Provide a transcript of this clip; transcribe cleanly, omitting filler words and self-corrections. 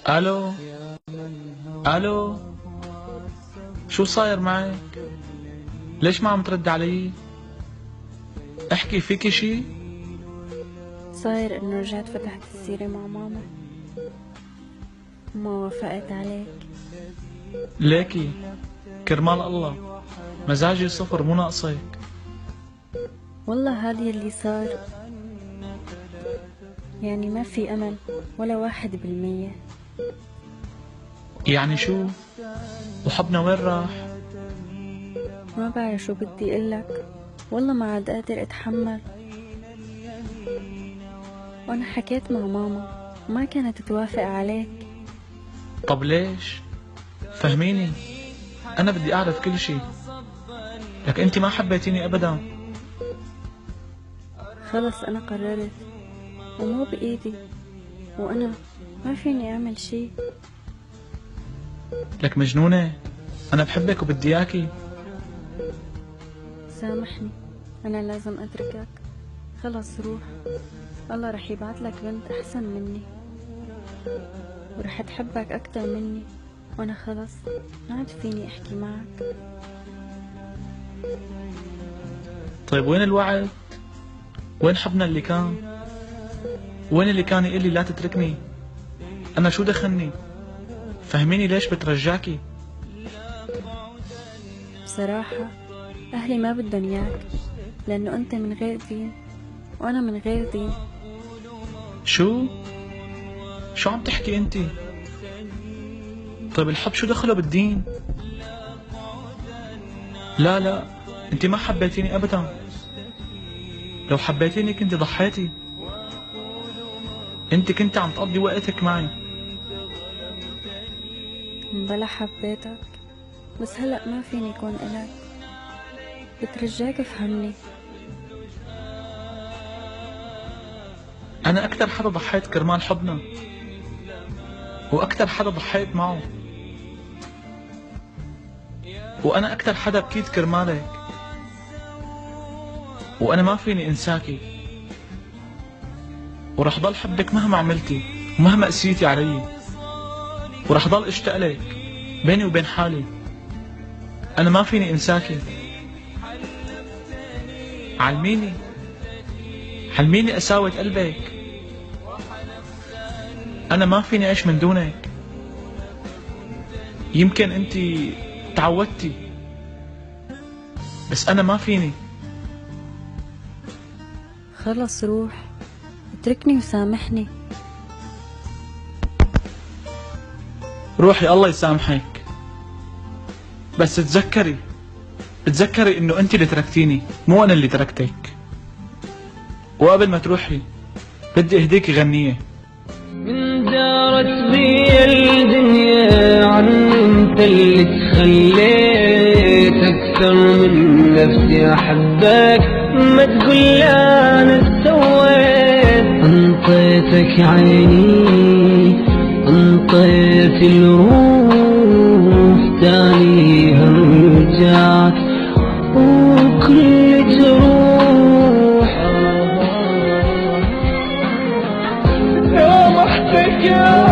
الو. الو، شو صاير معك؟ ليش ما عم ترد علي؟ احكي، فيكي شي؟ صاير انه رجعت فتحت السيرة مع ماما وما وافقت عليك. ليكي كرمال الله، مزاجي صفر مو ناقصك. والله هذا اللي صار، يعني ما في امل ولا 1%. يعني شو؟ وحبنا وين راح؟ ما بعرف شو بدي اقلك، والله ما عاد قادر اتحمل. وانا حكيت مع ماما ما كانت توافق عليك. طب ليش؟ فهميني، انا بدي اعرف كل شي، لك انت ما حبيتيني ابدا. خلص انا قررت ومو بايدي، وانا ما فيني اعمل شي. لك مجنونة، انا بحبك وبدي اياكي. سامحني، انا لازم اتركك. خلص روح، الله رح يبعت لك بنت احسن مني ورح تحبك اكتر مني، وانا خلص ما عاد فيني احكي معك. طيب وين الوعد؟ وين حبنا اللي كان؟ وين اللي كان يقول لي لا تتركني؟ انا شو دخلني؟ فهميني ليش بترجاكي؟ بصراحة اهلي ما بدهم اياك، لانه انت من غير دين وانا من غير دين. شو عم تحكي انت؟ طيب الحب شو دخله بالدين؟ لا، انت ما حبيتيني ابدا. لو حبيتيني كنت ضحيتي، انت كنت عم تقضي وقتك معي. بلا حبيتك، بس هلأ ما فيني كون إلك. بترجاك افهمني. انا اكثر حدا ضحيت كرمال حبنا، واكثر حدا ضحيت معه، وانا اكثر حدا بكيت كرمالك، وانا ما فيني انساكي، ورح ضل حبك مهما عملتي ومهما قسيتي علي، ورح ضل اشتاق لك بيني وبين حالي. انا ما فيني انساكي. علميني قساوة قلبك. انا ما فيني اعيش من دونك. يمكن انت تعودتي، بس انا ما فيني. خلص روح، اتركني وسامحني. روحي الله يسامحك، بس تذكري انه انت اللي تركتيني مو انا اللي تركتك. وقبل ما تروحي بدي اهديكي غنية. من دارت بي الدنيا عن انت اللي تخليت اكثر من نفسي احبك، ما تقول لي انا سويت. انطيتك عيني، انطيت الروح، تاني رجعت وكل جروح يوم احتكى